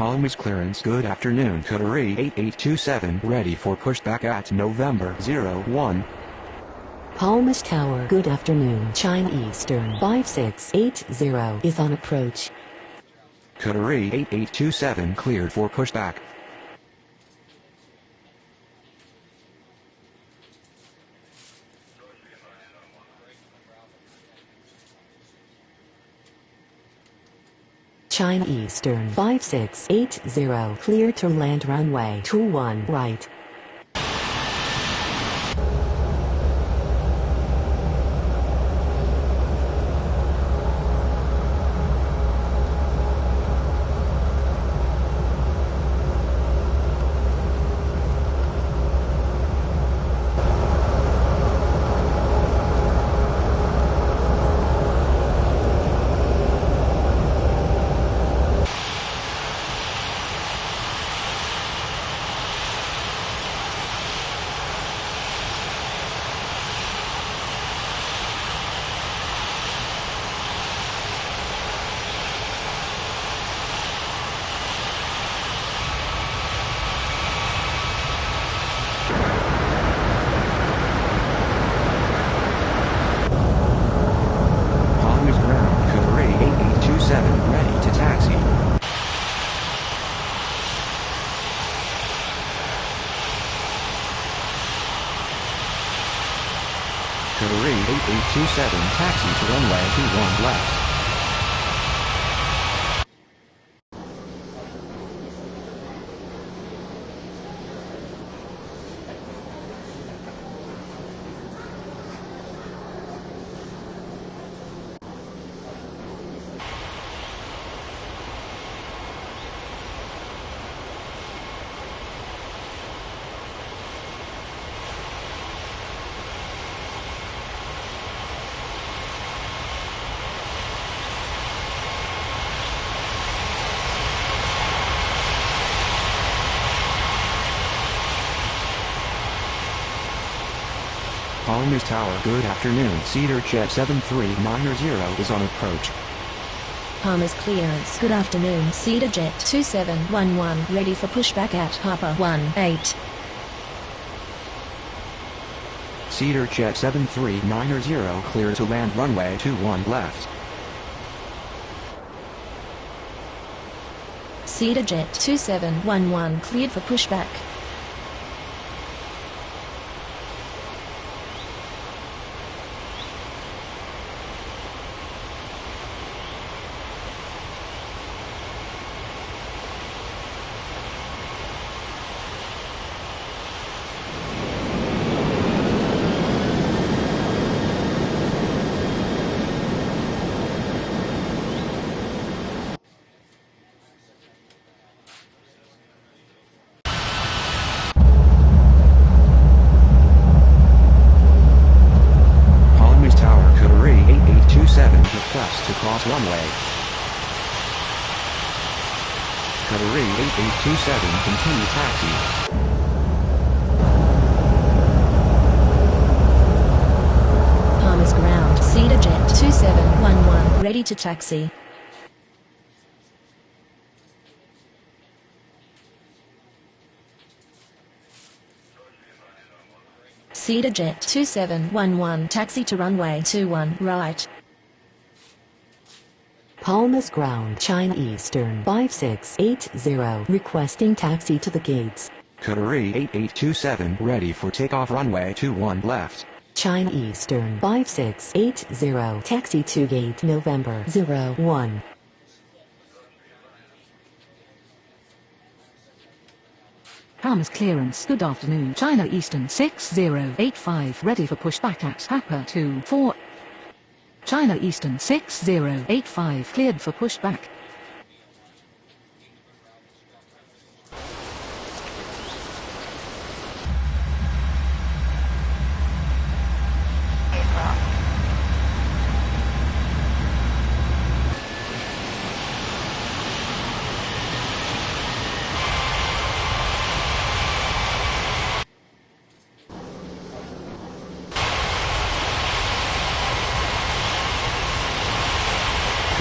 Palm's clearance. Good afternoon. Coterie 8827 ready for pushback at November 01. Palmas Tower. Good afternoon. China Eastern 5680 is on approach. Coterie 8827 cleared for pushback. China Eastern 5680 clear to land runway 21 right. Ready to taxi. Coterie 8827 taxi to runway 21 left. Palmas Tower. Good afternoon. Cedar Jet 7390 is on approach. Palmas clearance. Good afternoon. Cedar Jet 2711 ready for pushback at Papa 18. Cedar Jet 7390 clear to land runway 21 left. Cedar Jet 2711 cleared for pushback. Request to cross runway. Coterie 8827 continue taxi. Palmas ground. Cedar Jet 2711 ready to taxi. Cedar Jet 2711 taxi to runway 21 right. Palmas ground. China Eastern 5680 requesting taxi to the gates. Coterie 8827 ready for takeoff runway 21 left. China Eastern 5680 taxi to gate November 01. Palmas clearance. Good afternoon. China Eastern 6085 ready for pushback at Papa 24. China Eastern 6085 cleared for pushback.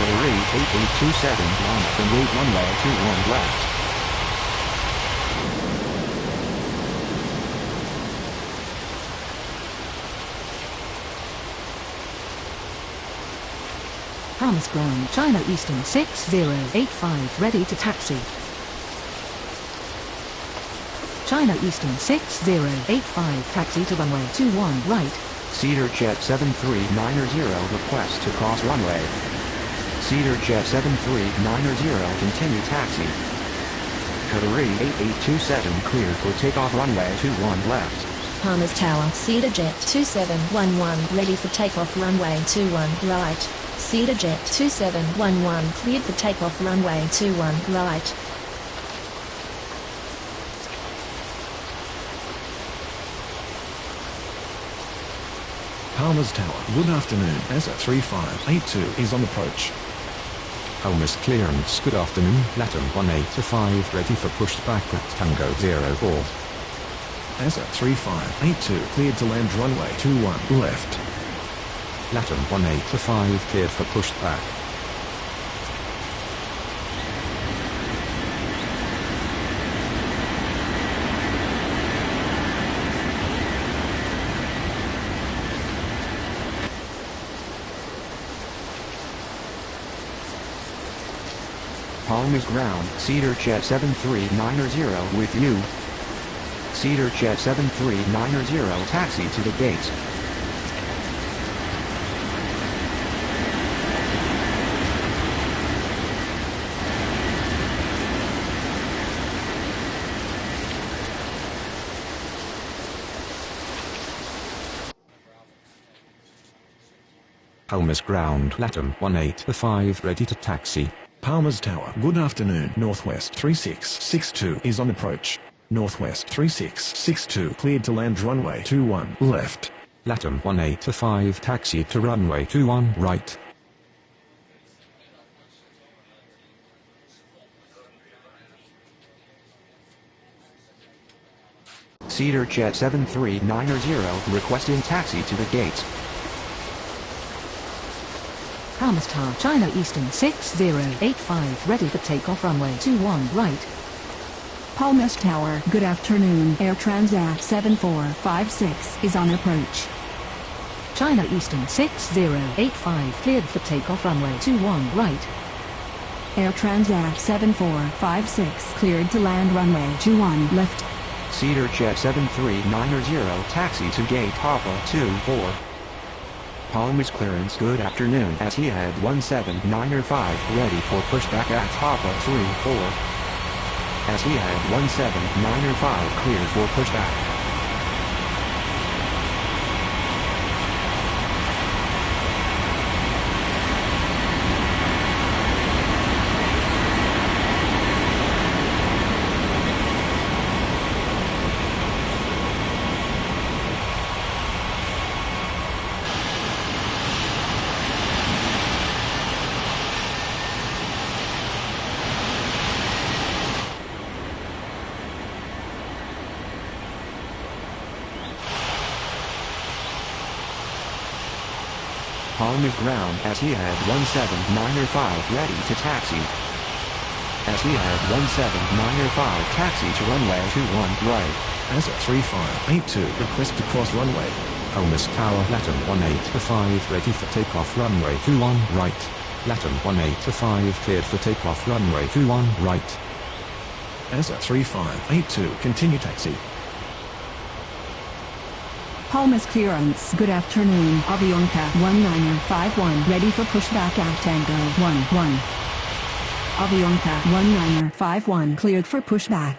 Coterie 8827 line up and wait runway 21 left. Palmas Ground, China Eastern 6085, ready to taxi. China Eastern 6085, taxi to runway 21 right. Cedar Jet 7390 request to cross runway. Cedar Jet 7390 continue taxi. Qatari 8827 cleared for takeoff runway 21 left. Palmas Tower, Cedar Jet 2711, ready for takeoff runway 21 right. Cedar Jet 2711, cleared for takeoff runway 21 right. Palmas Tower, good afternoon. ESA 3582 is on approach. Palmas clearance, good afternoon. Latam 1825, ready for pushback at Tango 04. ESA 3582 cleared to land runway 21 left. Latam 1825, cleared for pushback. Palmas Ground, Cedar Jet 7390 with you. Cedar Jet 7390 taxi to the gates. Palmas Ground, Latam 1825, ready to taxi. Palmas Tower, good afternoon. Northwest 3662 is on approach. Northwest 3662 cleared to land runway 21 left. Latam 1825, taxi to runway 21 right. Cedar Jet 7390 requesting taxi to the gates. Palmas Tower, China Eastern 6085, ready for takeoff runway 21 right. Palmas Tower, good afternoon. Air Transat 7456 is on approach. China Eastern 6085, cleared for takeoff runway 21 right. Air Transat 7456 cleared to land runway 21 left. Cedar Jet 7390 taxi to gate Papa 24. Palmas clearance, good afternoon. Etihad 1795 ready for pushback at Papa 34. Etihad 1795 cleared for pushback. Palmas Ground, Etihad 1795 ready to taxi. Etihad 1795 taxi to runway 21 right. ESA 3582 request to cross runway. Palmas Tower, Latam 1825, ready for takeoff runway 21 right. Latam 1825, cleared for takeoff runway 21 right. ESA 3582 continue taxi. Palmas clearance, good afternoon. Avianca 1951 ready for pushback at Tango 11. Avianca 1951 cleared for pushback.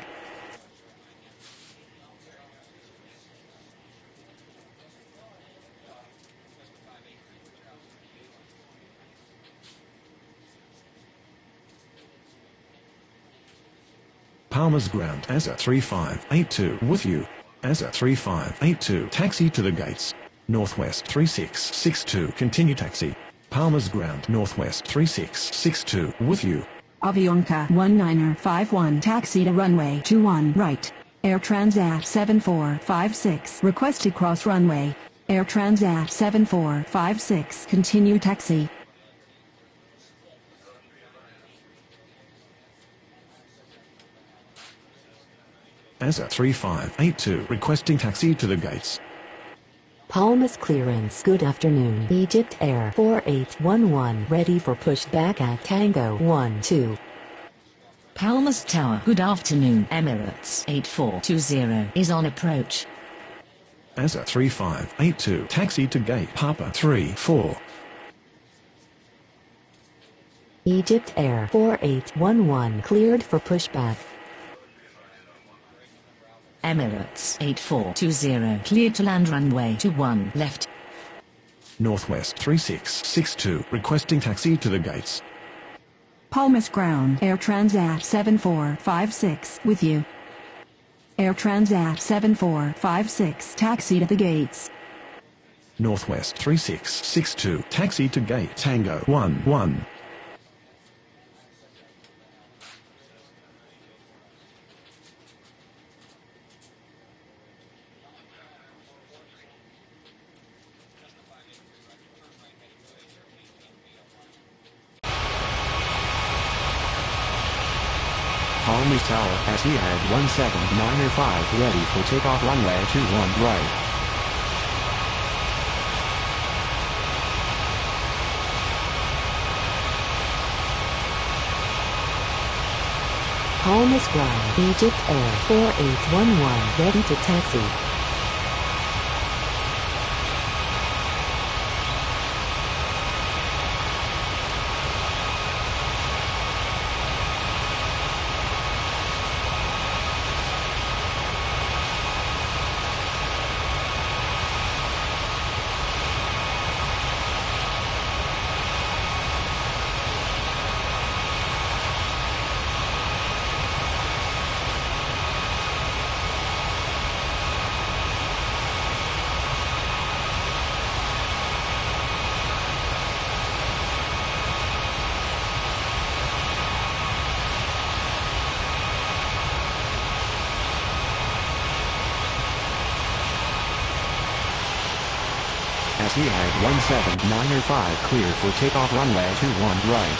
Palmas Ground, ESA 3582 with you. ESA 3582 taxi to the gates. Northwest 3662 continue taxi. Palmas Ground, Northwest 3662 with you. Avianca 1951 taxi to runway 21 right. Air Transat 7456 request to cross runway. Air Transat 7456 continue taxi. ASA 3582 requesting taxi to the gates. Palmas clearance. Good afternoon. Egypt Air 4811 ready for pushback at Tango 12. Palmas Tower. Good afternoon. Emirates 8420 is on approach. ASA 3582 taxi to gate Papa 34. Egypt Air 4811 cleared for pushback. Emirates 8420 cleared to land runway 21 left. Northwest 3662 requesting taxi to the gates. Palmas Ground, Air Transat 7456 with you. Air Transat 7456 taxi to the gates. Northwest 3662 taxi to gate Tango 11. Palmas Tower, Etihad 1795 ready for takeoff runway 21 right. Palmas Ground, Egypt Air 4811 ready to taxi. Etihad 1795 cleared for takeoff runway 21 right.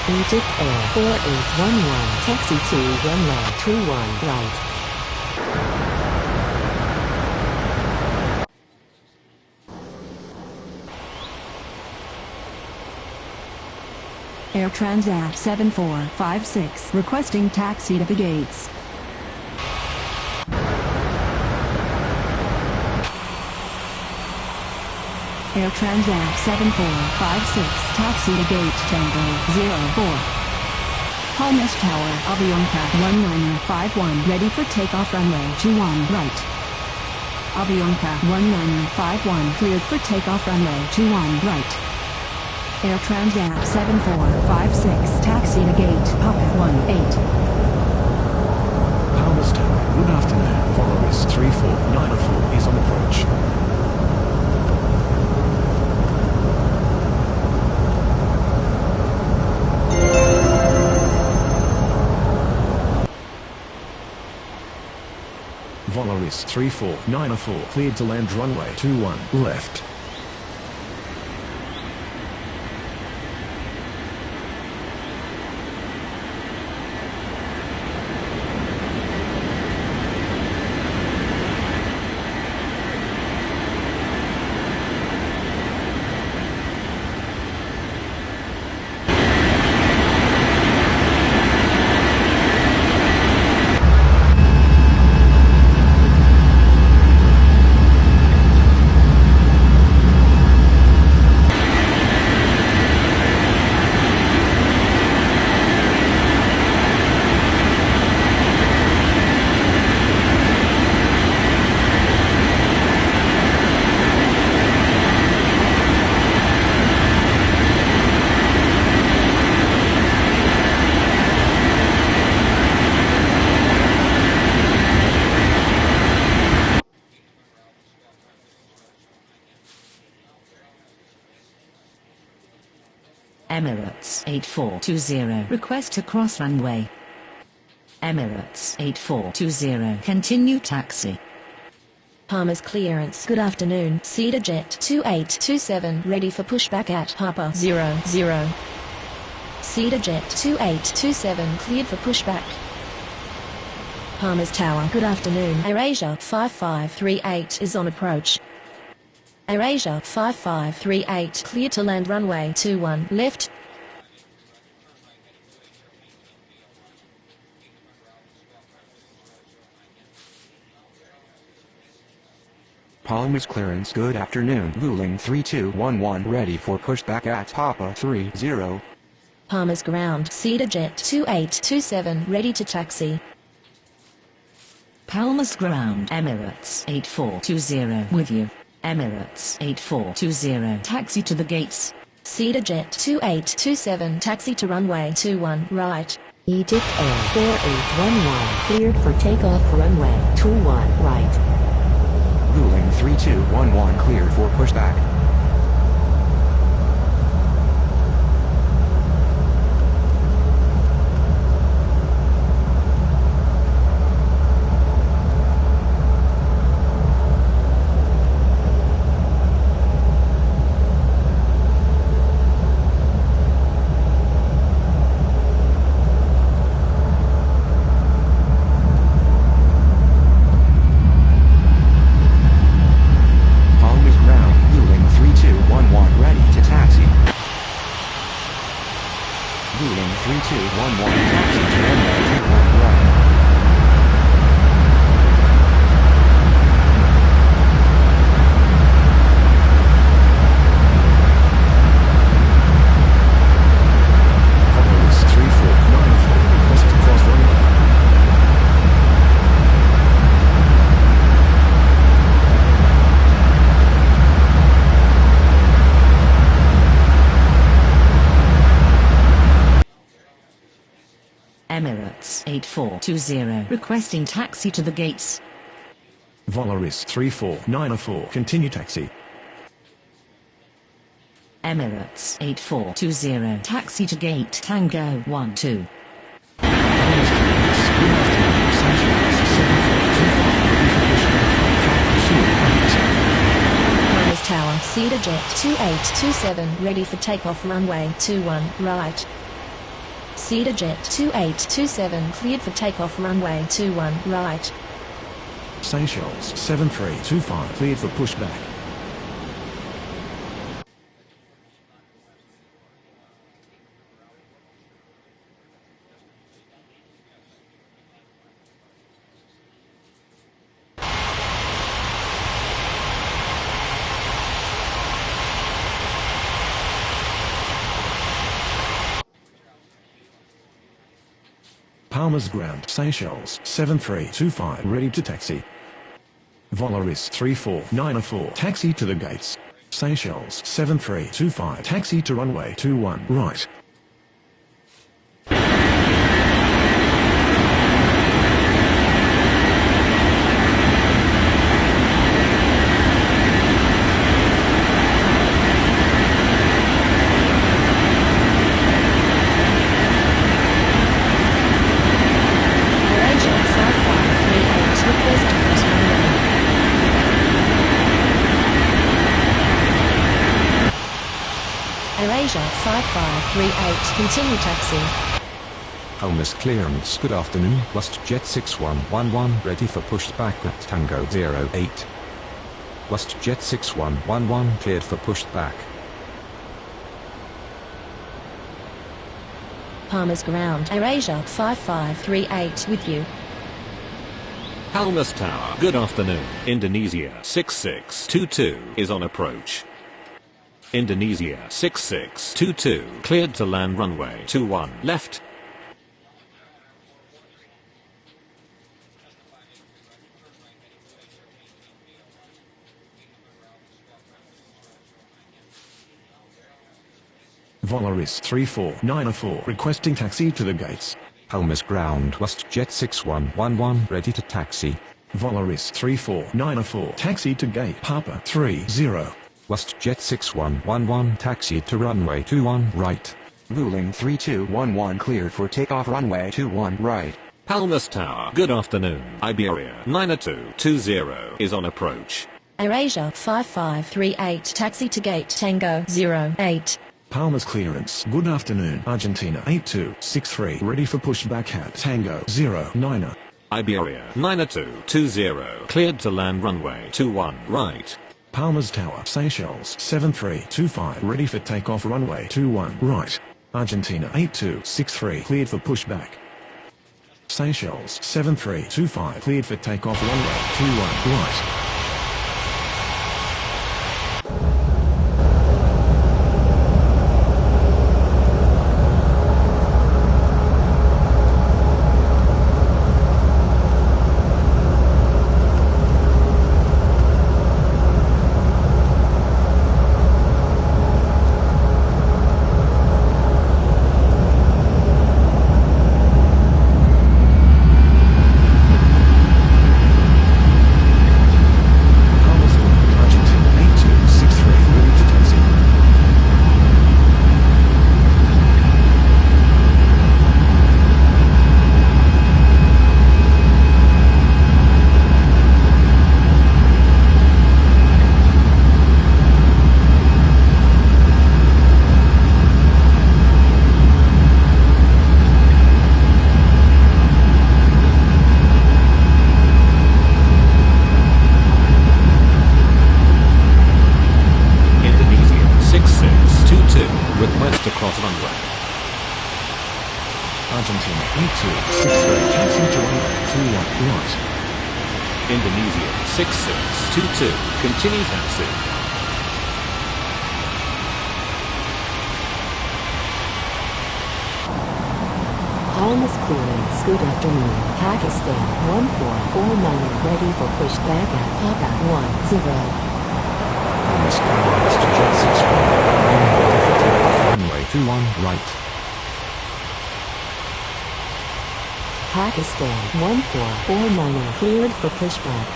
Egypt Air 4811 taxi to runway 21 right. Air Transat 7456 requesting taxi to the gates. Air Transat 7456 taxi to gate Tango 04. Palmas Tower, Avianca 1951 ready for takeoff runway 21 right. Avianca 1951 cleared for takeoff runway 21 right. Air Transat 7456 taxi to gate Papa 18. Palmas Tower, good afternoon. Followers 3494 is on approach. Volaris 3494 cleared to land runway 21 left. Emirates 8420 request to cross runway. Emirates 8420 continue taxi. Palmas clearance. Good afternoon. Cedar Jet 2827 ready for pushback at Papa 00. Cedar Jet 2827 cleared for pushback. Palmer's Tower, good afternoon. AirAsia 5538 is on approach. AirAsia 5538, clear to land runway 21 left. Palmer's clearance, good afternoon. Vueling 3211 ready for pushback at Papa 30. Palmer's ground, CedarJet 2827 ready to taxi. Palmer's ground, Emirates 8420 with you. Emirates 8420, taxi to the gates. CedarJet 2827 taxi to runway 21 right. Egypt Air 4811 cleared for takeoff runway 21 right. Vueling 3211 cleared for pushback. Vueling 3211 taxi to runway 21 right. Followers 3494 request to cross runway. Emirates 8420, requesting taxi to the gates. Volaris 3494 continue taxi. Emirates 8420, taxi to gate Tango 12. Palmer's Tower, CedarJet 2827 ready for takeoff runway 21 right. CedarJet 2827 cleared for takeoff runway 21 right. Seychelles 7325 cleared for pushback. Palmer's ground, Seychelles 7325 ready to taxi. Volaris 3494 taxi to the gates. Seychelles 7325 taxi to runway 21 right. AirAsia 5538 continue taxi. Palmer's clearance, good afternoon. WestJet 6111 ready for pushback at Tango 08. WestJet 6111 cleared for pushback. Palmer's ground, AirAsia 5538 with you. Palmer's Tower, good afternoon. Indonesia 6622 is on approach. Indonesia 6622 cleared to land runway 21 left. Volaris 3494 requesting taxi to the gates. Palmer's ground, WestJet 6111 ready to taxi. Volaris 3494 taxi to gate Papa 30. WestJet 6111 taxi to runway 21 right. Vueling 3211 cleared for takeoff runway 21 right. Palmer's Tower, good afternoon. Iberia 9220 is on approach. AirAsia 5538 taxi to gate Tango 08. Palmer's clearance, good afternoon. Argentina 8263 ready for pushback at Tango 09. Iberia 90220 cleared to land runway 21 right. Palmer's Tower, Seychelles 7325 ready for takeoff runway 21 right. Argentina 8263 cleared for pushback. Seychelles 7325 cleared for takeoff runway 21 right. Request to cross runway. Argentina 8263 taxi to runway 21 right. Indonesia 6622 continue taxi. Palmas clearance. Good afternoon. Pakistan 1449 ready for pushback at Papa 10. Palmas clearance to Jet 61 ready for takeoff runway 21 right. Pakistan 1449 cleared for pushback.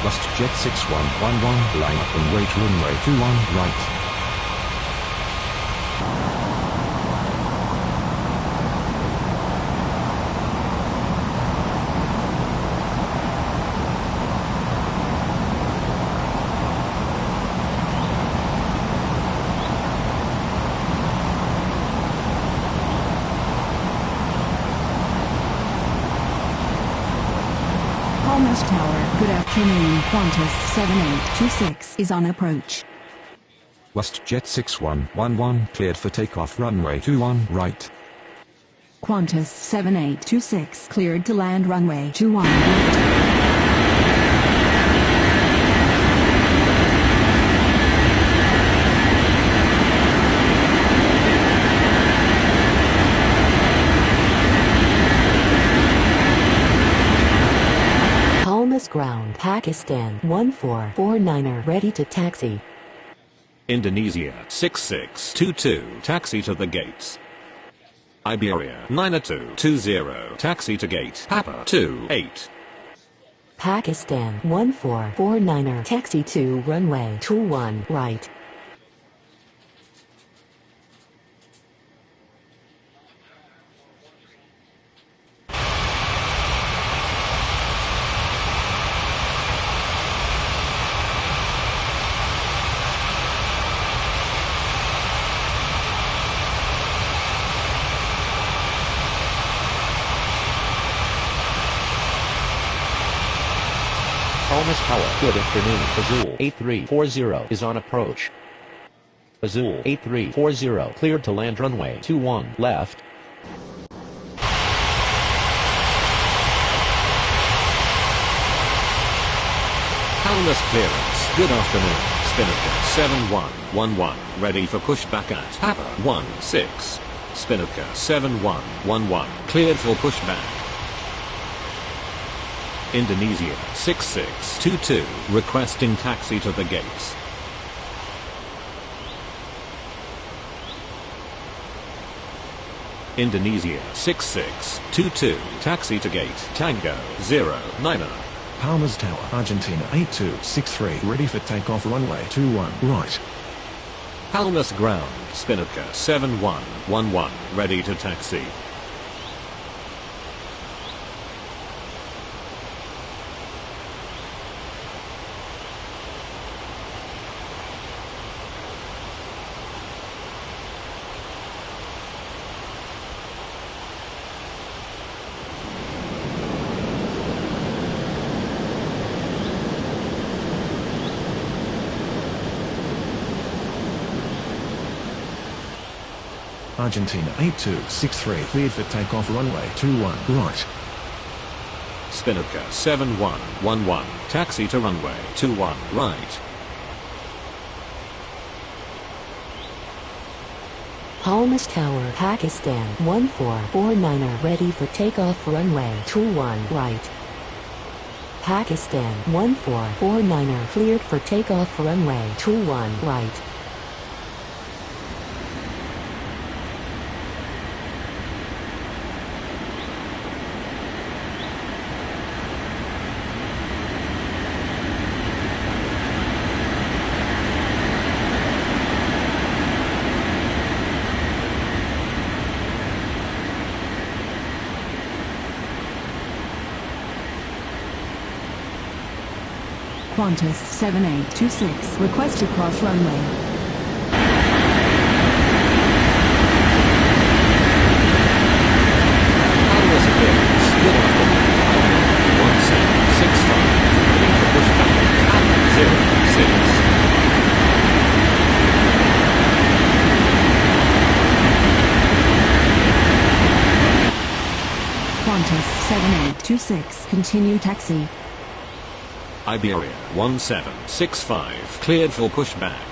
Lost Jet 6111 line up and wait runway 21 right. Palmas Tower, good afternoon. Qantas 7826 is on approach. West Jet 6111 cleared for takeoff runway 21 right. Qantas 7826 cleared to land runway 21 left. Palmas ground. Pakistan 1449 ready to taxi. Indonesia 6622 taxi to the gates. Iberia 90220 taxi to gate Papa 28. Pakistan 1449 taxi to runway 21 right. Palmas Tower, good afternoon. Azul 8340 is on approach. Azul 8340 cleared to land runway 21 left. Palmas clearance, good afternoon. Spinnaker 7111 ready for pushback at Papa 16. Spinnaker 7111 cleared for pushback. Indonesia 6622 requesting taxi to the gates. Indonesia 6622 taxi to gate Tango 09. Palmas Tower, Argentina 8263 ready for takeoff runway 21 right. Palmas ground, Spinnaker 7111 ready to taxi. Argentina 8263 cleared for takeoff runway 21 right. Spinnaker 7111, taxi to runway 21 right. Palmas Tower, Pakistan 1449er ready for takeoff runway 21 right. Pakistan 1449er cleared for takeoff runway 21 right. Qantas 7826 request to cross runway. Palmas Clearance, good afternoon. 1765, ready for pushback at 06. Qantas 7826 continue taxi. Iberia 1765, cleared for pushback.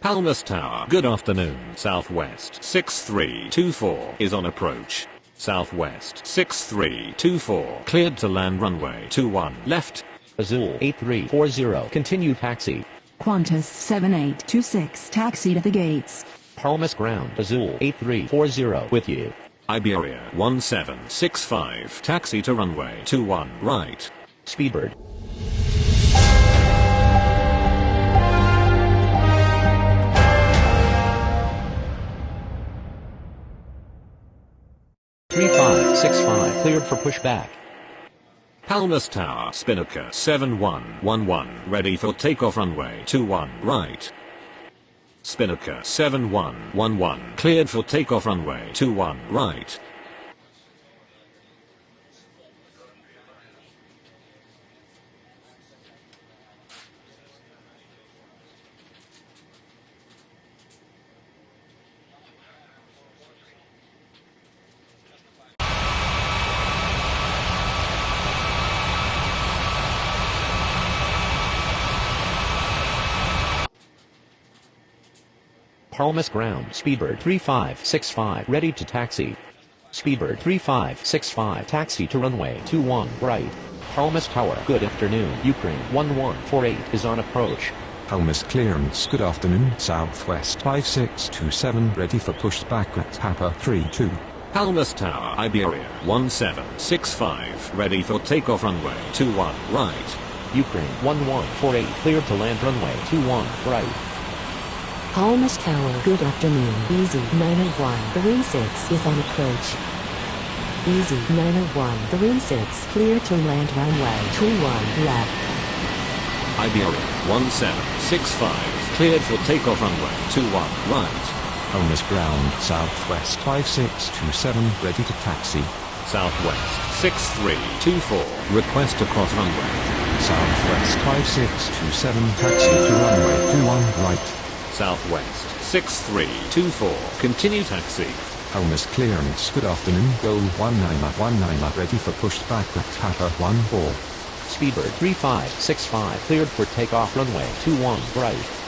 Palmas Tower, good afternoon. Southwest 6324 is on approach. Southwest 6324, cleared to land runway 21 left. Azul 8340 continue taxi. Qantas 7826 taxi to the gates. Palmas ground Azul 8340 with you. Iberia 1765, taxi to runway 21 right. Speedbird. Cleared for pushback. Palmas Tower, Spinnaker 7111, ready for takeoff runway 21 right. Spinnaker 7111, cleared for takeoff runway 21 right. Palmas ground Speedbird 3565 ready to taxi. Speedbird 3565 taxi to runway 21 right. Palmas Tower, good afternoon. Ukraine 1148 is on approach. Palmas Clearance, good afternoon. Southwest 5627 ready for pushback at Papa 32. Palmas Tower, Iberia 1765, ready for takeoff runway 21 right. Ukraine 1148 cleared to land runway 21 right. Palmas Tower, good afternoon. Easy 90136 is on approach. Easy 90136 clear to land runway 21 left. Iberia 1765, cleared for takeoff runway 21 right. Palmas ground Southwest 5627 ready to taxi. Southwest 6324, request to cross runway. Southwest 5627 taxi to runway 21 right. Southwest 6324, continue taxi. Palmas Clearance, good afternoon. Go 1919 ready for pushback at Papa 14. Speedbird 3565 cleared for takeoff runway 21 right.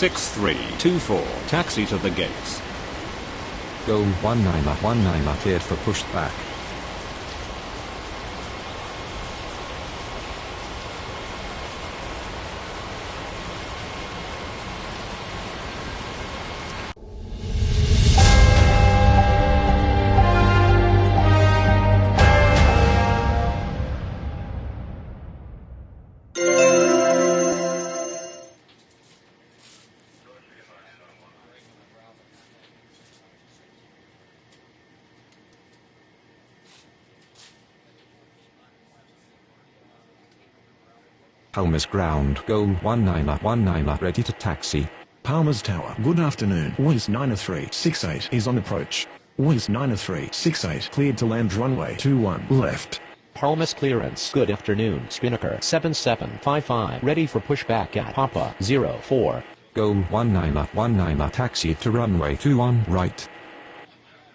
6324, taxi to the gates. Go 19 cleared for pushed back. Palmer's ground, go 19 ready to taxi. Palmer's Tower, good afternoon. Wiz 90368 is on approach. Wiz 90368 cleared to land runway 21 left. Palmas clearance. Good afternoon. Spinnaker 7755 ready for pushback at Papa 04. Go 19 taxi to runway 21 right.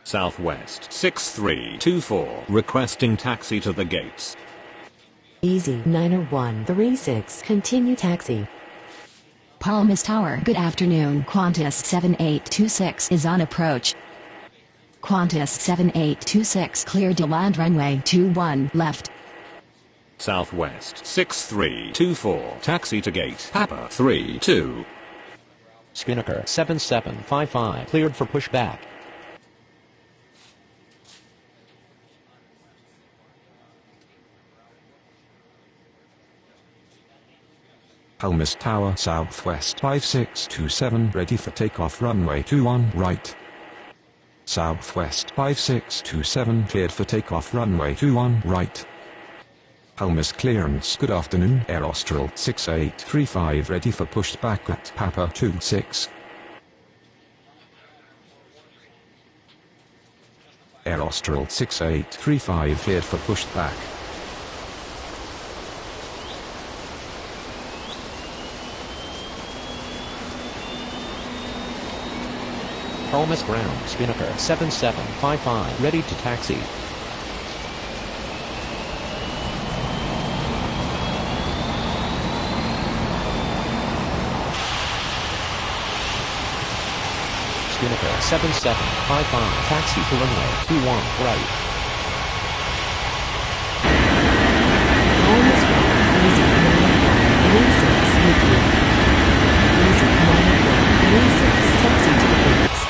Southwest 6324, requesting taxi to the gates. Easy 90136, continue taxi. Palmas Tower, good afternoon. Qantas 7826 is on approach. Qantas 7826 cleared to land runway 21 left. Southwest 6324, taxi to gate Papa 32. Spinnaker 7755 cleared for pushback. Palmer's Tower, Southwest 5627 ready for takeoff runway 21 right. Southwest 5627 cleared for takeoff runway 21 right. Palmer's clearance, good afternoon. Air Austral 6835 ready for pushback at Papa 26. Air Austral 6835 cleared for pushback. Palmas ground. Spinnaker 7755 ready to taxi. Spinnaker 7755 taxi to runway 21 right. Palmas ground, easy 90136 with you. Easy 90136, taxi to the gates.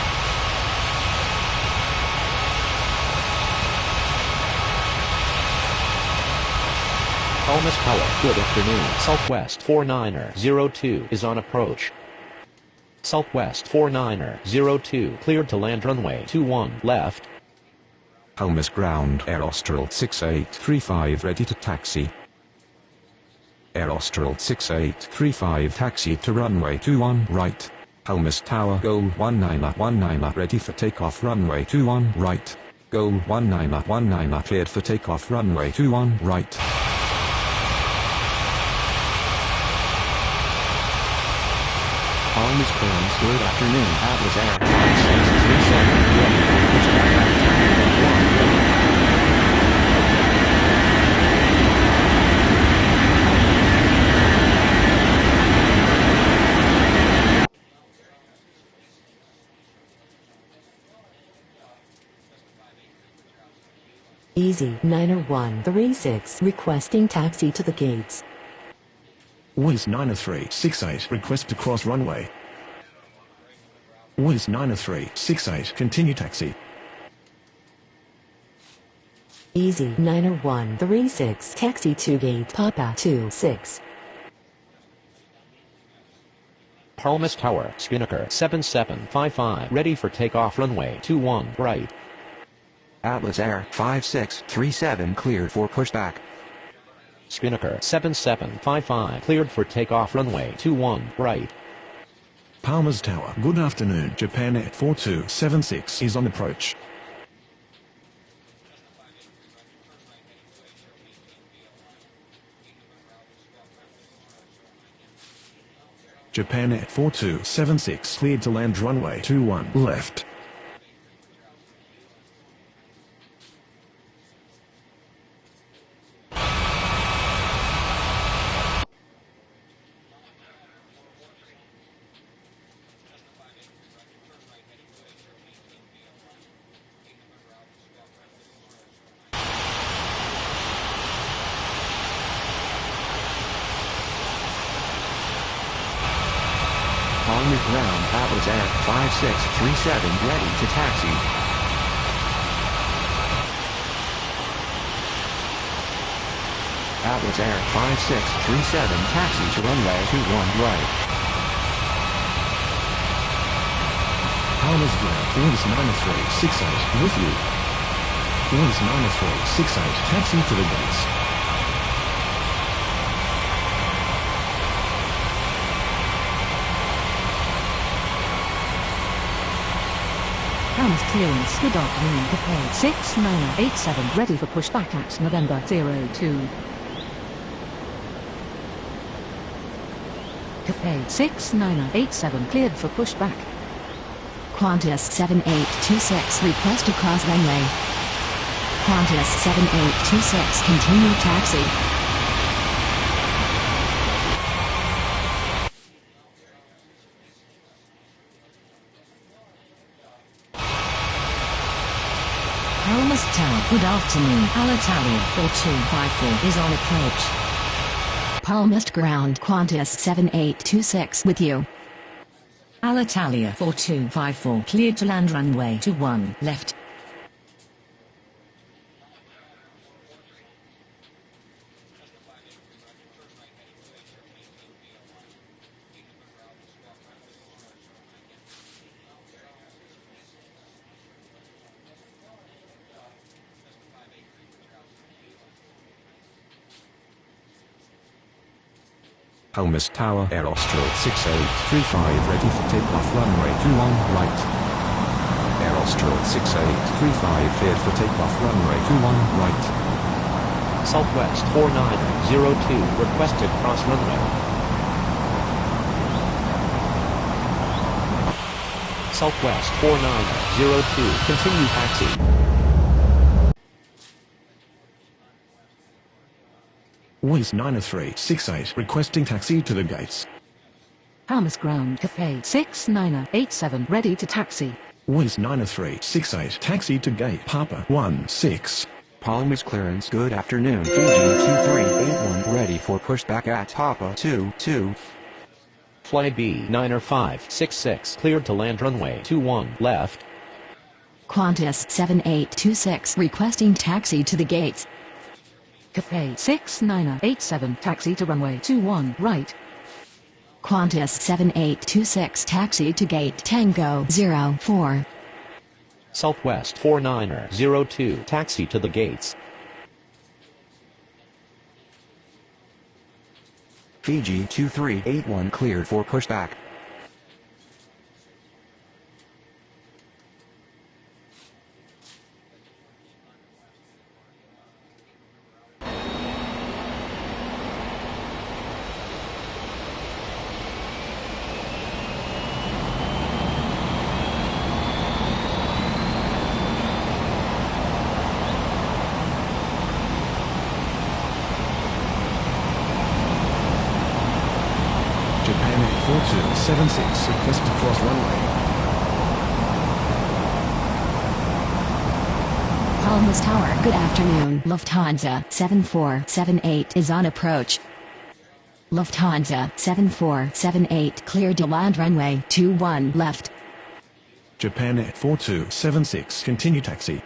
Palmas Tower, good afternoon. Southwest 4902 is on approach. Southwest 4902 cleared to land runway 21 left. Palmer's ground. Air Austral 6835 ready to taxi. Air Austral 6835 taxi to runway 21 right. Palmer's Tower, go 19 ready for takeoff runway 21 right. Go 19 cleared for takeoff runway 21 right. Palmer's clearance, good afternoon. Atlas Air 5637 ready for pushback at Tango 1 ready. Easy 90136, requesting taxi to the gates. Wiz 90368 request to cross runway. Wiz 90368 continue taxi. Easy 90136, taxi to gate Papa 26. Palmas Tower, Spinnaker 7755 ready for takeoff runway 21 right. Atlas Air 5637 cleared for pushback. Spinnaker 7755 cleared for takeoff runway 21 right. Palmer's Tower, good afternoon. Japan Air 4276 is on approach. Japan Air 4276 cleared to land runway 21 left. Palmer's ground. Atlas Air 5637 ready to taxi. Atlas Air 5637 taxi to runway 21 right. Palmer's ground. Winds 9368 with you. Winds 9368 taxi to the gates. Palmer's clearance. Good afternoon. Cafe 6987 ready for pushback at November 02. Cafe 6987 cleared for pushback. Qantas 7826 request to cross runway. Qantas 7826 continue taxi. Palmer's Tower. Good afternoon. Alitalia 4254 is on approach. Palmist ground. Qantas 7826 with you. Alitalia 4254 cleared to land runway 21 left. Palmer's Tower. Air Austral 6835 ready for takeoff runway 21 right. Air Austral 6835 cleared for takeoff runway 21 right. Southwest 4902 requested cross runway. Southwest 4902 continue taxi. Winds 9368 requesting taxi to the gates. Palmer's ground. Cafe 6987 ready to taxi. Winds 9368 taxi to gate Papa 16. Palmer's clearance. Good afternoon. Fiji 2381 ready for pushback at Papa 22. Flight B9er 566 cleared to land runway 21 left. Qantas 7826 requesting taxi to the gates. Cafe 6987 taxi to runway 21 right. Qantas 7826 taxi to gate Tango 04. Southwest 4902 taxi to the gates. Fiji 2381 cleared for pushback. Japan 4276 request to cross runway. Palmer's Tower. Good afternoon. Lufthansa 7478 is on approach. Lufthansa 7478 cleared to land runway 21 left. Japan 4276 continue taxi.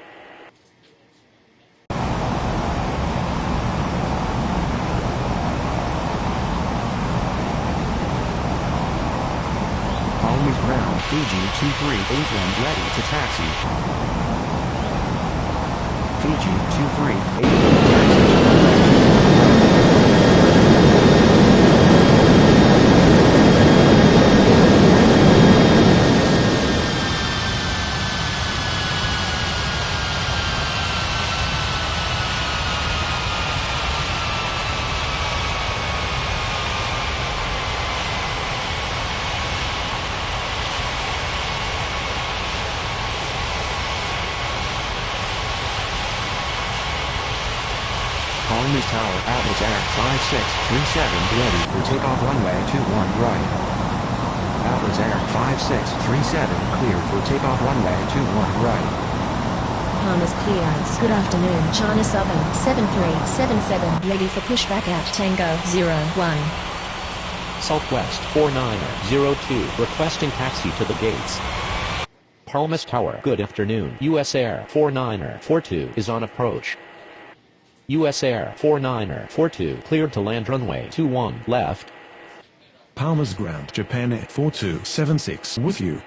Palmer's ground. Fiji 2381 ready to taxi. Fiji 2381 taxi to runway 21 right. Palmer's Tower. Atlas Air 5637 ready for takeoff runway 21 right. Atlas Air 5637 cleared for takeoff runway 21 right. Palmer's clearance. Good afternoon. China Southern 7377 ready for pushback at Tango 01. Southwest 4902, requesting taxi to the gates. Palmas Tower, good afternoon. US Air 4942 is on approach. US Air 4942 cleared to land runway 21 left. Palmas Ground, Japan Air 4276 with you.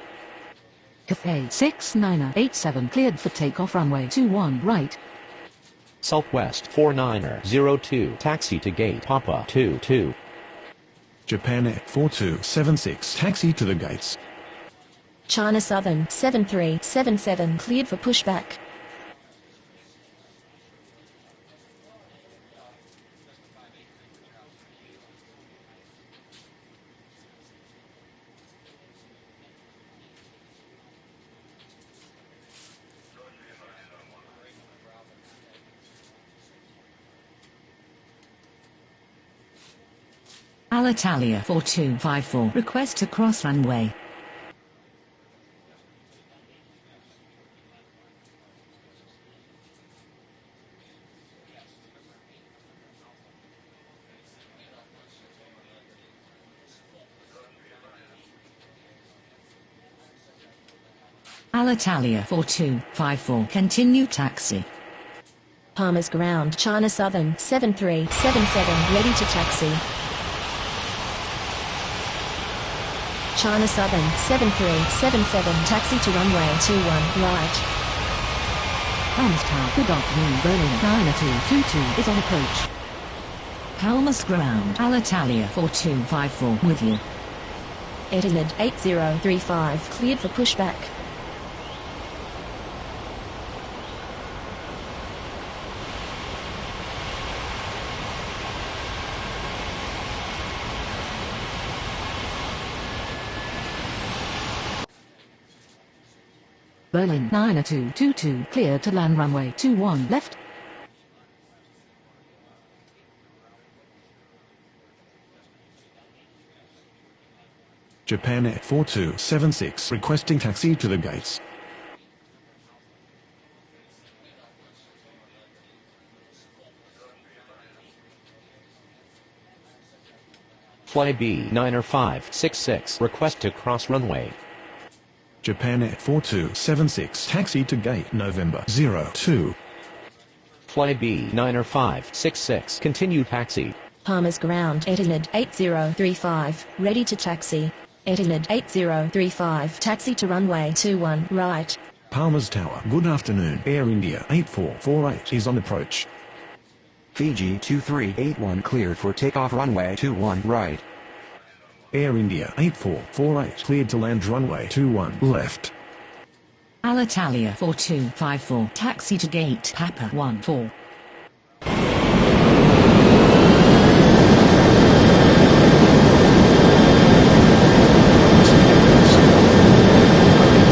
Cathay 6987 cleared for takeoff runway 21 right. Southwest 4902, taxi to gate Papa 22. Japan Air 4276 taxi to the gates. China Southern 7377 cleared for pushback. Alitalia 4254 request to cross runway. Alitalia 4254 continue taxi. Palmas Ground, China Southern 7377 ready to taxi. China Southern 7377 taxi to runway 21 right. Palmas Tower, good afternoon. Berlin 9222 is on approach. Palmas Ground, Alitalia 4254 with you. Etihad 8035 cleared for pushback. Berlin 9222 cleared to land runway 21 left. Japan Air 4276 requesting taxi to the gates. Fly B 90566, request to cross runway. Japan Air 4276 taxi to gate November 02. Fly B 90566, continue taxi. Palmas Ground, Etihad 8035 ready to taxi. Etihad 8035 taxi to runway 21 right. Palmas Tower, good afternoon. Air India 8448 is on approach. Fiji 2381 cleared for takeoff runway 21 right. Air India 8448 cleared to land runway 21 left. Alitalia 4254 taxi to gate Papa 14.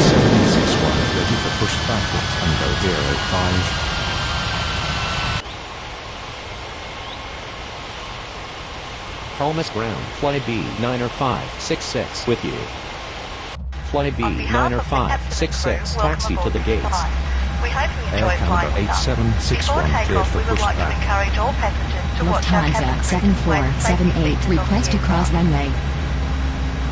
Ready for pushback with Tango 05. Palmas Ground, Fly B 90566 with you. Fly B 90566, taxi to the gates. We hope you Air enjoy Canada flying with us. 8761 Before cleared takeoff, for we would like to pushback. encourage all passengers to watch our Lufthansa cabin crew when safety 7478 features on request the to cross aircraft. runway.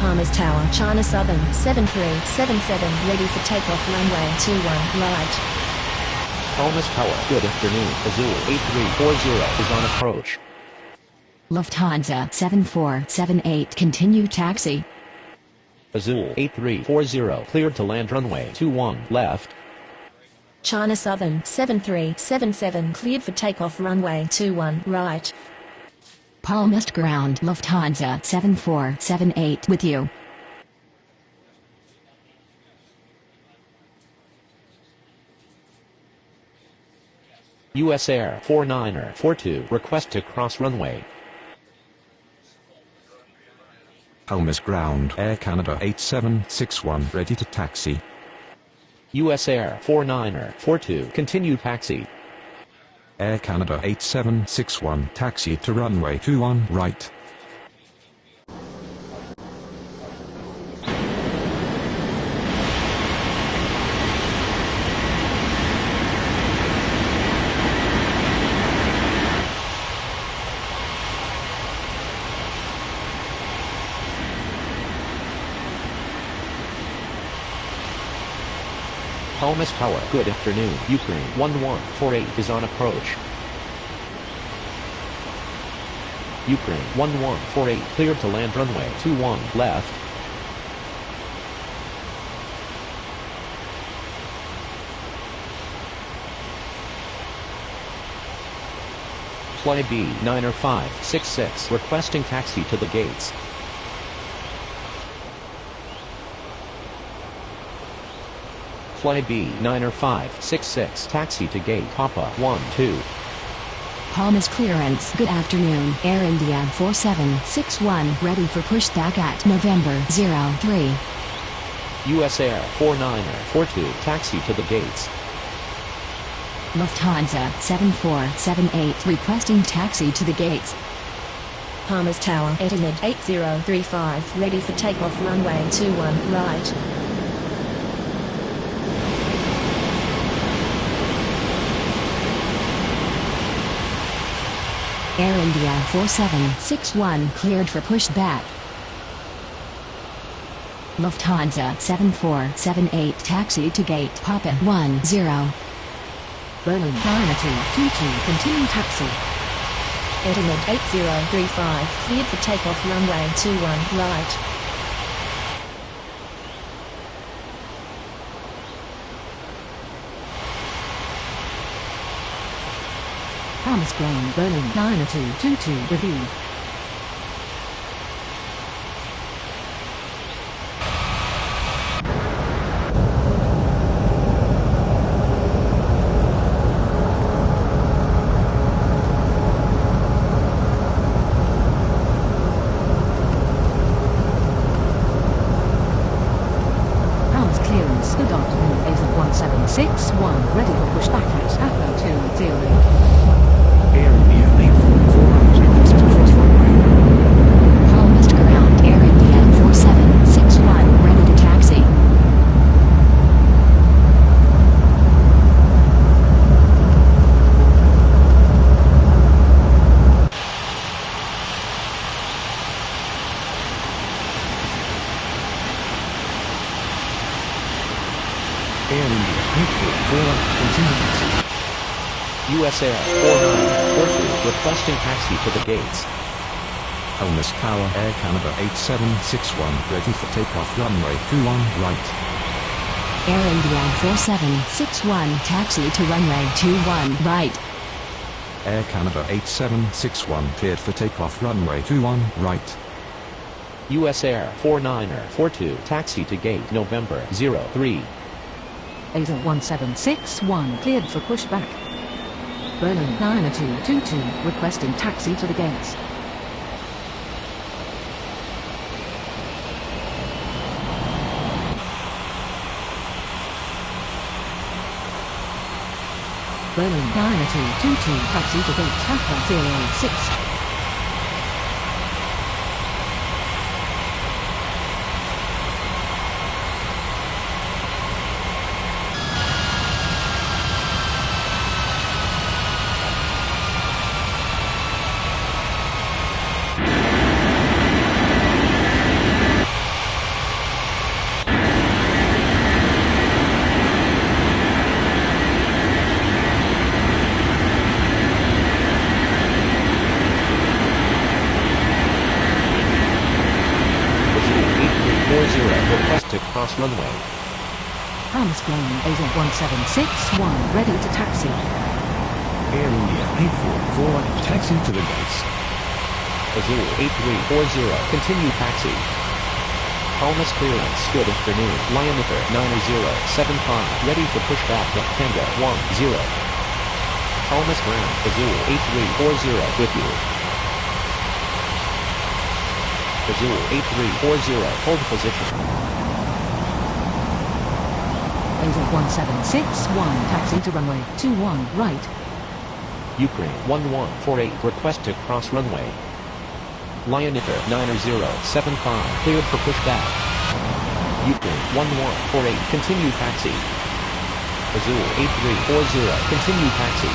Palmas Tower, China Southern 7377 ready for takeoff runway 21 right. Palmas Tower, good afternoon. Azul 8340 is on approach. Lufthansa 7478 continue taxi. Azul 8340 cleared to land runway 21 left. China Southern 7377 cleared for takeoff runway 21 right. Palmas Ground Lufthansa 7478 with you. US Air 4942, request to cross runway. Palmas Ground, Air Canada 8761 ready to taxi. US Air 4942, continue taxi. Air Canada 8761 taxi to runway 21 right. Palmas Tower, good afternoon. Ukraine 1148 is on approach. Ukraine 1148 cleared to land runway 21 left. Fly B9er 566 requesting taxi to the gates. Fly B9er 566 taxi to gate Papa 12. Palmas clearance. Good afternoon. Air India 4761 ready for pushback at November 03. US Air 49er 42 taxi to the gates. Lufthansa 7478 requesting taxi to the gates. Palmas Tower, Etihad 8035, ready for takeoff runway 21 right. Air India 4761 cleared for pushback. Lufthansa 7478 taxi to gate Papa 10. Berlin 9222 continue taxi. Etihad 8035, cleared for takeoff runway 21 right. Palmas ground Berlin 9222 review. Palmas clearance, good afternoon, ASA 1761, ready for pushback at Papa 20. Air India 8448 requested cross runway. Palmas ground Air India 4761 ready to taxi. Air India 844 continue taxi. US Air 4942 requesting taxi to the gates. Palmas Tower, Air Canada 8761 ready for takeoff runway 21 right. Air India 4761 taxi to runway 21 right. Air Canada 8761 cleared for takeoff runway 21 right. US Air 49er 42 taxi to gate November 03. ASA 1761 cleared for pushback. Berlin 9222 requesting taxi to the gates. Berlin 9222 taxi to gate Papa 06. Request to cross runway. Palmas ground ASA 1761 ready to taxi. Air India 844 taxi to the gates. Azul 8340 continue taxi. Palmas clearance, good afternoon. Lioniter 9075 ready for pushback at Tango 10. Palmas ground Azul 8340 with you. Azul 8340 hold position. ASA 1761 taxi to runway 21 right. Ukraine 1148 request to cross runway. Lioniter 9075 cleared for pushback. Ukraine 1148 continue taxi. Azul 8340 continue taxi.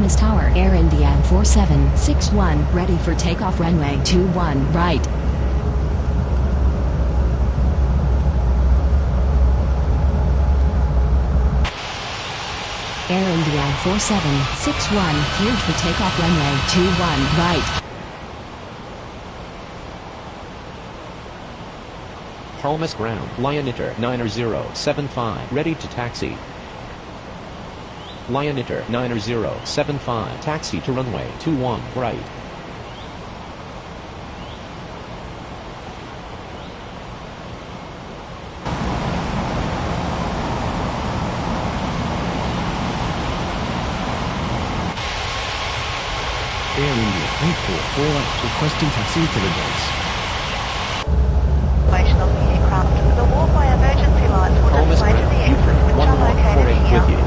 Palmas Tower, Air India 4761, ready for takeoff runway 21 right. Air India 4761, cleared for takeoff runway 21 right. Palmas ground, Lioniter 9075, ready to taxi. Lioniter 9075, taxi to runway 21 right. Air India 8448, requesting taxi to the gates. Operation of the aircraft. The walkway emergency lights will Palmas display to the ground, exit, Ukraine which are located 1148 here with you.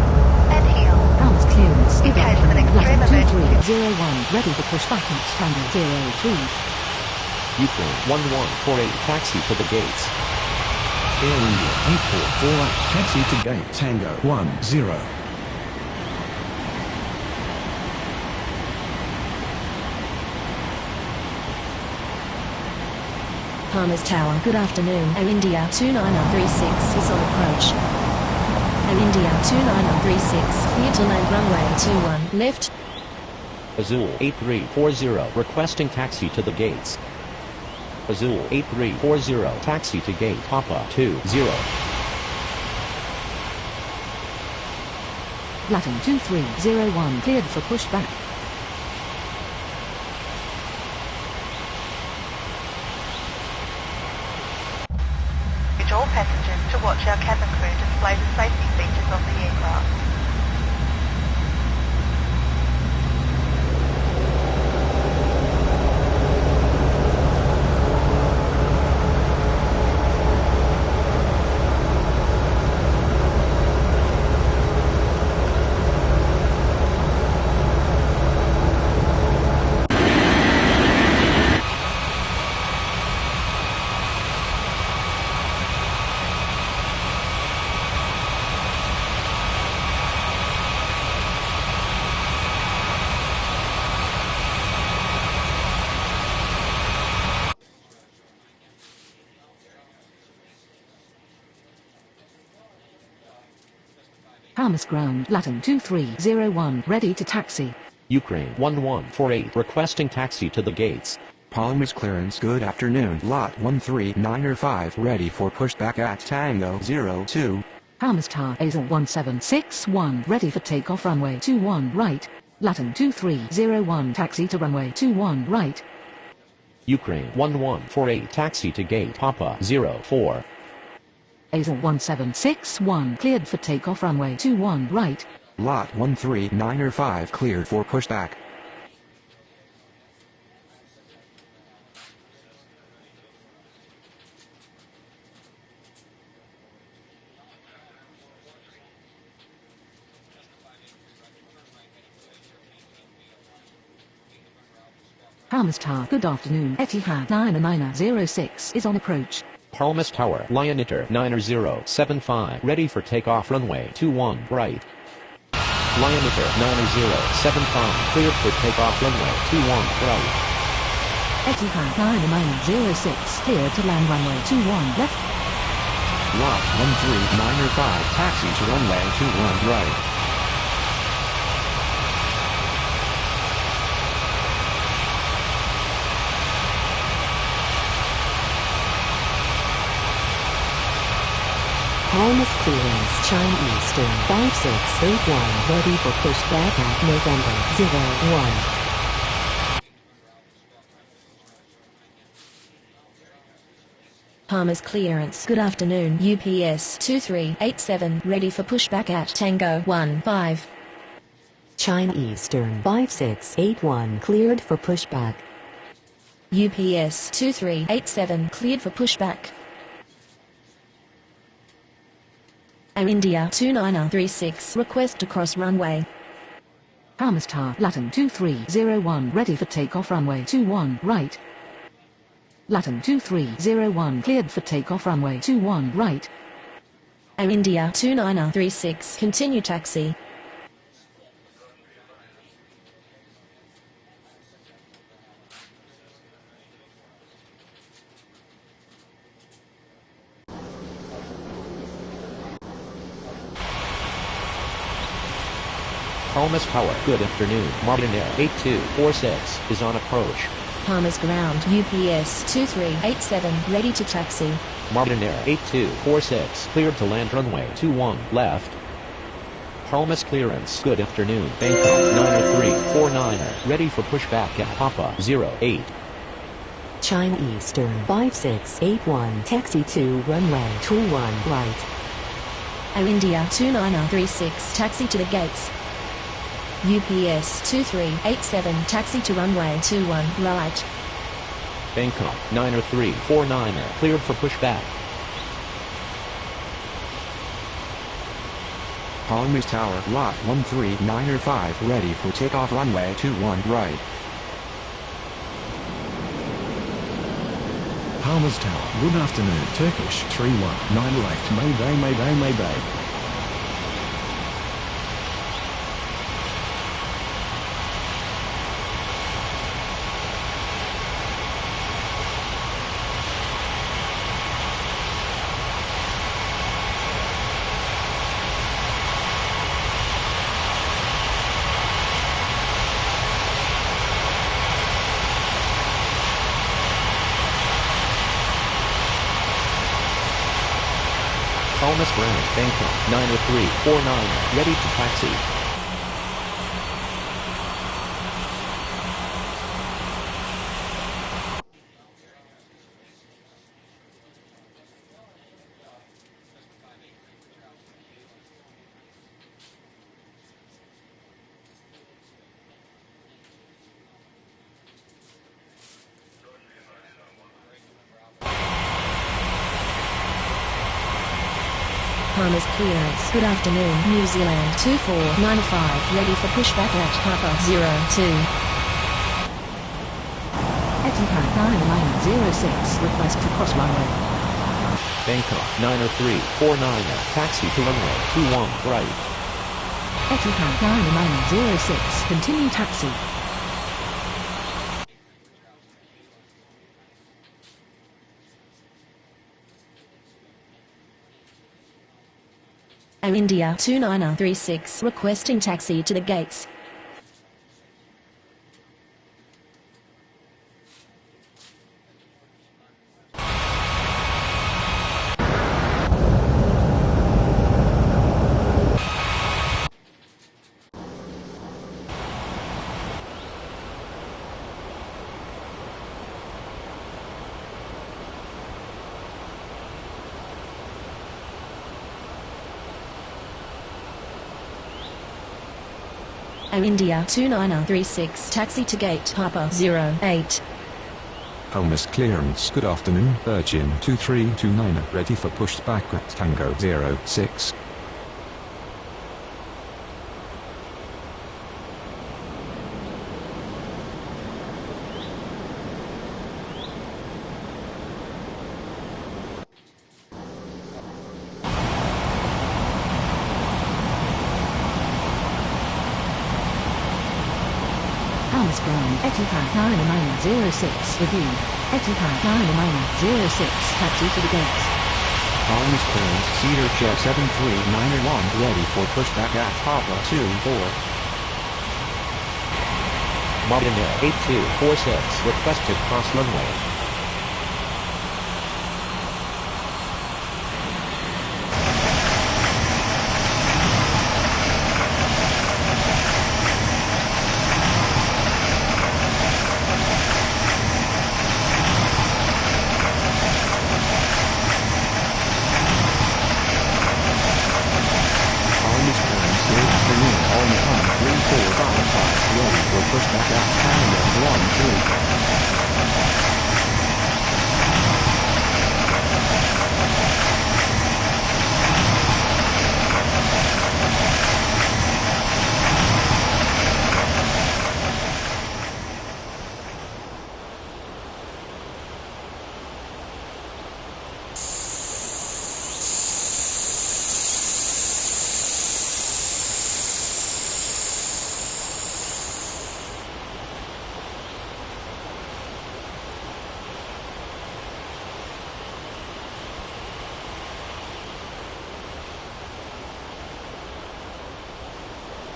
and here. Palmas clearance. In Good case of an afternoon. extreme Latin emergency. 2301, ready for pushback at Tango 03. Ukraine 1148, taxi to the gates. Air India 8448, taxi to gate Tango 10. Palmas Tower, good afternoon. Air India 29036 is on approach. Air India 29036, clear to land runway 21 left. Azul 8340, requesting taxi to the gates. Azul 8340, taxi to gate Papa 20. Latin 2301, cleared for pushback. Urge all passengers to watch our cabin crew display the safety features of the aircraft. Palmas ground, Latin 2301, ready to taxi. Ukraine 1148, requesting taxi to the gates. Palmas clearance. Good afternoon. Lot 13905, ready for pushback at Tango 02. Palmas Tower, ASL 1761, ready for takeoff runway 21 right. Latin 2301, taxi to runway 21 right. Ukraine 1148, taxi to gate Papa 04. ASL 1761, cleared for takeoff runway 21 right. Lot 13905, cleared for pushback. Palmas Tower, good afternoon. Etihad 9906 is on approach. Palmas Tower, Lioniter 9075, ready for takeoff runway 21 right. Lioniter 9075, cleared for takeoff runway 21 right. Etihad 9906, clear to land runway 21 left. Lot 13905, taxi to runway 21 right. Palmas clearance, China Eastern 5681, ready for pushback at November 01. Palmas clearance, good afternoon. UPS 2387, ready for pushback at Tango 15. China Eastern 5681, cleared for pushback. UPS 2387, cleared for pushback. Air India 2936, request to cross runway. Palmas Tower, Latin 2301, ready for takeoff runway 21 right. Latin 2301, cleared for takeoff runway 21 right. Air India 2936, continue taxi. Palmas Tower, good afternoon. Martinair 8246 is on approach. Palmer's Ground, UPS 2387, ready to taxi. Martinair 8246, cleared to land runway 21, left. Palmas clearance, good afternoon. Bangkok 90349er, ready for pushback at Papa 08. China Eastern 5681, taxi to runway 21 right. Air India 2936, taxi to the gates. UPS 2387, taxi to runway 21 right. Bangkok 90349er, cleared for pushback. Palmas Tower, lot 13905, ready for takeoff runway 21 right. Palmas Tower, good afternoon. Turkish 319 left. Mayday, mayday, mayday. Palmas Ground, Bangkok 90349er, ready to taxi. Palmer's clearance, good afternoon. New Zealand 2495, ready for pushback at Papa 02. Etihad 9906, request to cross runway. Bangkok 90349er, taxi to runway 21 right. Etihad 9906, continue taxi. Air India 2936, requesting taxi to the gates. Air India 2936, taxi to gate Papa 08. Palmas clearance, good afternoon. Virgin 2329er, ready for pushback at Tango 06. Palmas Ground, Etihad 9906, review. Etihad 9906, taxi to the gates. Palmas clearance, Cedar Jet 73901, ready for pushback at Papa 24. Martinair 8246, requested cross runway. Ready for pushback at Tango 13.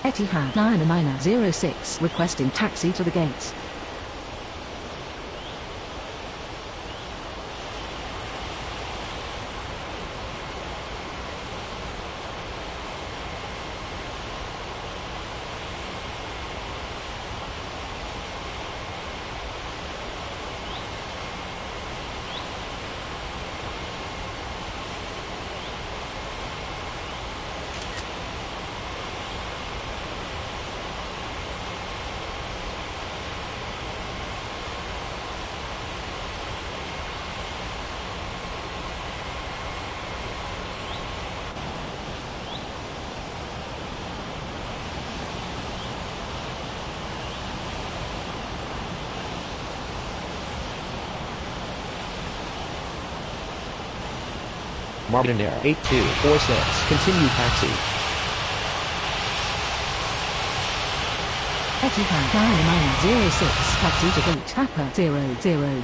Etihad 9906 requesting taxi to the gates. Martinair 8246, continue taxi. Etihad 9906 taxi to gate Papa 00.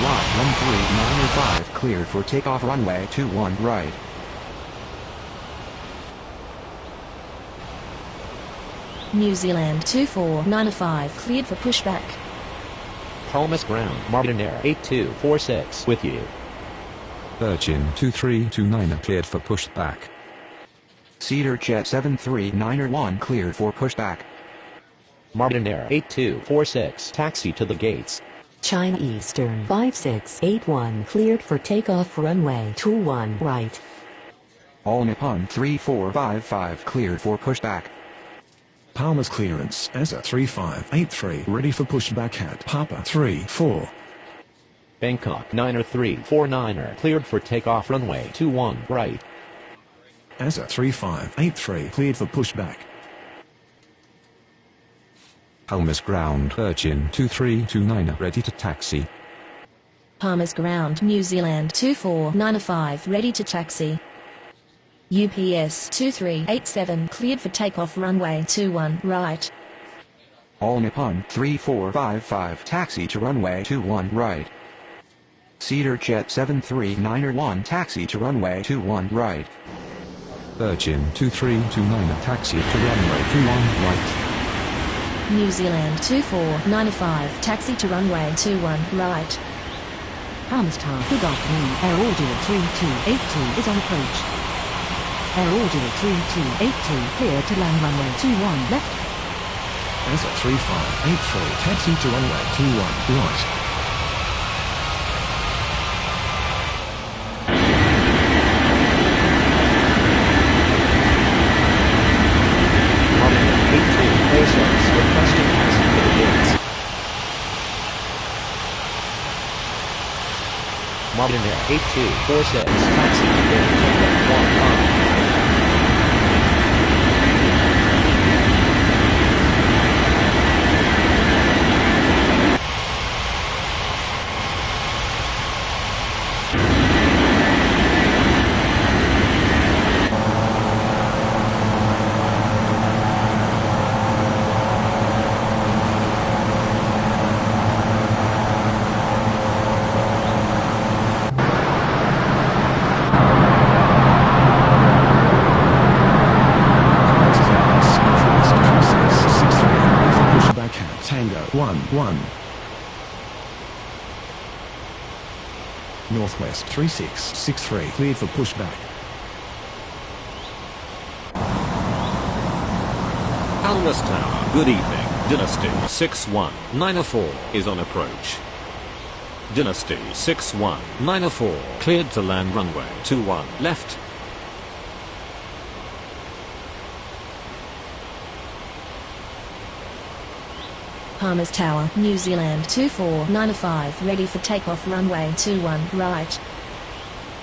Lot 13905 cleared for takeoff runway 21 right. New Zealand 2495 cleared for pushback. Palmas ground, Martinair 8246 with you. Virgin 2329 cleared for pushback. Cedar Jet 73901 cleared for pushback. Martinair 8246, taxi to the gates. China Eastern 5681 cleared for takeoff runway 21 right. All Nippon 3455 cleared for pushback. Palmas clearance, ESA 3583 ready for pushback at Papa 34. Bangkok 90349er cleared for takeoff runway 21 right. ESA 3583 cleared for pushback. Palmas ground, Virgin 2329 ready to taxi. Palmas ground, New Zealand 2495 ready to taxi. UPS 2387 cleared for takeoff runway 21 right. All Nippon 3455 taxi to runway 21 right. Cedar Jet 73901 taxi to runway 21 right. Virgin 2329 taxi to runway 21 right. New Zealand 2495 taxi to runway 21 right. Palmas Tower, good afternoon. Air Audio 3282 is on approach. Air Audio 3282 clear to land runway 21 left. ESA 3583 taxi to runway 21 right. Requesting taxi to the gates. Martinair 8246, taxi to gate 1 Tango 1-1. Northwest 3663 cleared for pushback. Palmas Tower, good evening. Dynasty 6194 is on approach. Dynasty 6194 cleared to land runway 21 left. Palmas Tower, New Zealand 2495 ready for takeoff runway 21 right.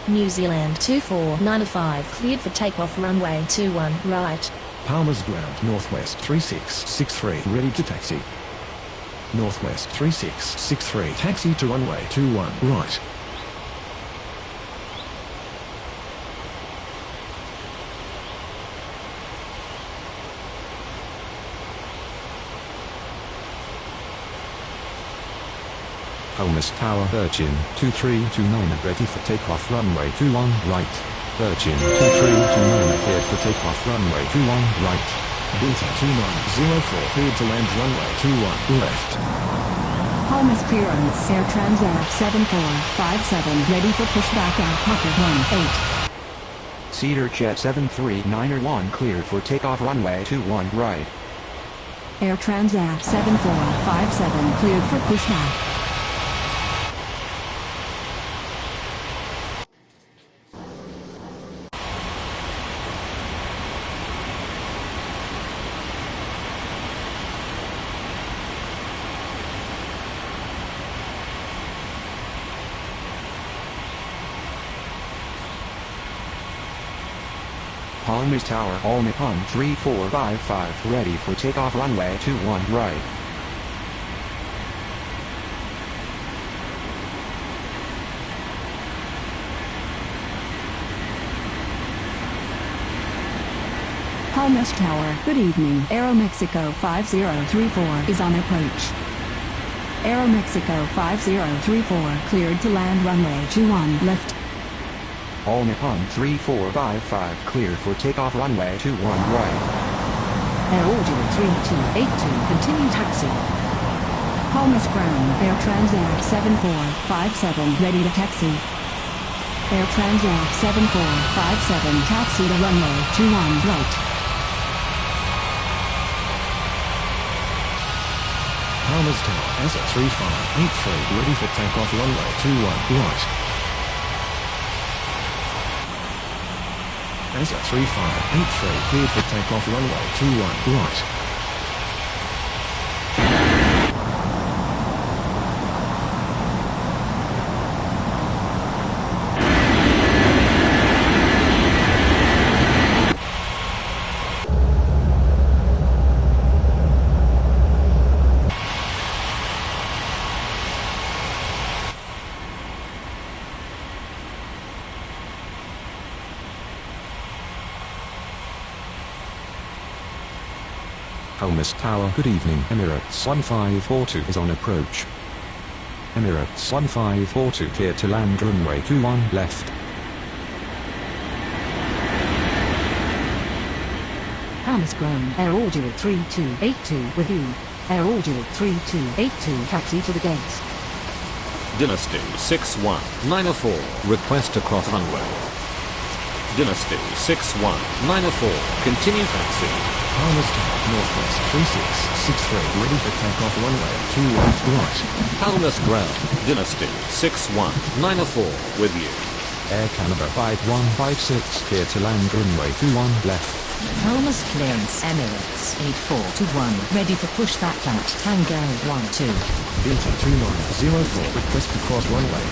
New Zealand 2495 cleared for takeoff runway 21 right. Palmas ground Northwest 3663 ready to taxi. Northwest 3663 taxi to runway 21 right. Palmas Tower Virgin 2329 ready for takeoff runway 21 right. Virgin 2329 cleared for takeoff runway 21 right. Delta 2904 cleared to land runway 21 left. Palmas clearance, Air Transat 7457 ready for pushback at Hopper 18. Cedar Jet 739 cleared for takeoff runway 21 right. Air Transat 7457 cleared for pushback. Palmas Tower, All Nippon 3455 ready for takeoff runway 21 right. Palmas Tower, good evening. Aeromexico 5034 is on approach. Aeromexico 5034 cleared to land runway 21 left. All Nippon 3455 cleared for takeoff runway 21 right. Air Audio 3282 continue taxi. Palmas ground, Air Transat 7457 ready to taxi. Air Transat 7457 taxi to runway 21 right. Palmas Tower Asa 3583 ready for takeoff runway 21 right. Asa 3583 cleared for takeoff runway 21 right. Palmas Tower, good evening. Emirates 1542 is on approach. Emirates 1542 cleared to land runway 21 left. Palmas ground, Air Audio 3282 with you. Air Audio 3282 taxi to the gates. Dynasty 6194 request to cross runway. Dynasty 6194 continue taxi. Palmas Tower Northwest 3663 ready for takeoff runway 21 right. Palmas ground, Dynasty 6194 with you. Air Canada 5156 cleared to land runway 21 left. Palmas clearance Emirates 8421 ready for pushback at Tango 12. Delta 2904 request to cross runway.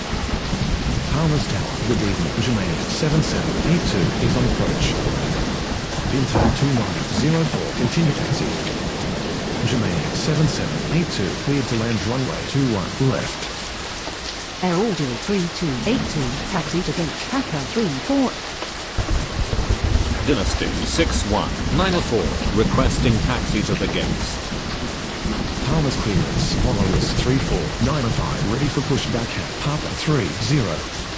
Palmas Tower, good evening. Germain 7782 is on approach. Delta 2904 continue taxi. Germain 7782 cleared to land runway 21 left. Air Audio 3282 taxi to gate Papa 34. Dynasty 6194 requesting taxi to the gates. Palmas clearance, followers 3495 ready for pushback at Papa 30.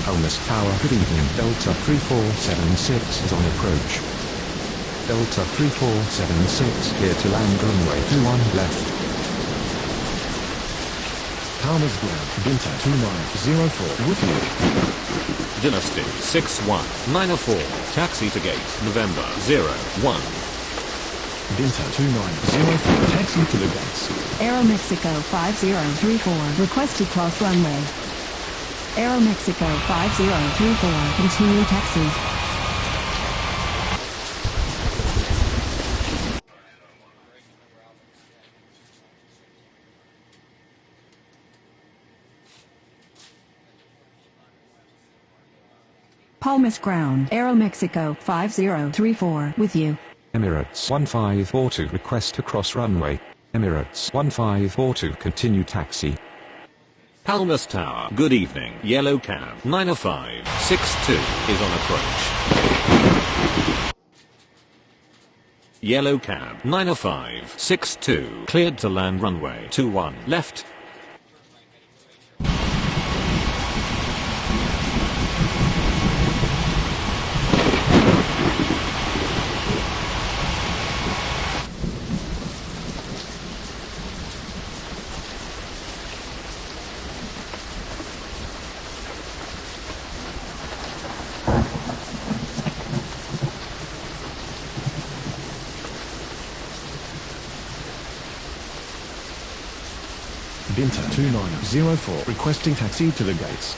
Palmas Tower, good evening. Delta 3476 is on approach. Delta 3476 clear to land runway 21 left. Palmer's Ground, Binta 2904 with you. Dynasty 6194, taxi to gate, November 01. Binta 2904, taxi to the gates. Aeromexico 5034, request to cross runway. Aeromexico 5034, continue taxi. Palmas Ground, Aeromexico 5034, with you. Emirates 1542 request to cross runway. Emirates 1542 continue taxi. Palmas Tower, good evening. Yellow cab 90562 is on approach. Yellow cab 90562 cleared to land runway 21 left. Binta 2904, requesting taxi to the gates.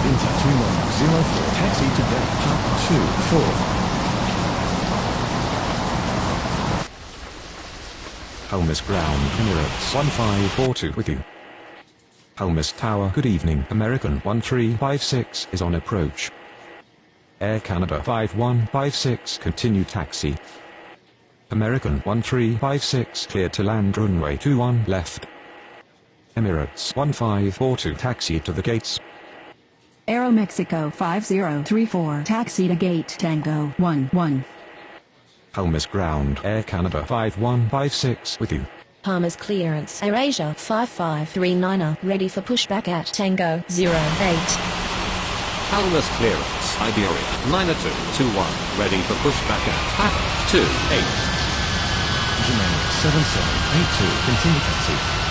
Binta 2904, taxi to gate Papa 24. Palmas Ground, Emirates 1542 with you. Palmas Tower, good evening. American 1356 is on approach. Air Canada 5156 continue taxi. American 1356 cleared to land runway 21 left. Emirates 1542 taxi to the gates. Aeromexico 5034, taxi to gate Tango 11. Palmas Ground, Air Canada 5156 with you. Palmas clearance, AirAsia 5539er, ready for pushback at Tango 08. Palmas clearance, Iberia 9221, ready for pushback at Papa 28. Germany 7782, continue taxi.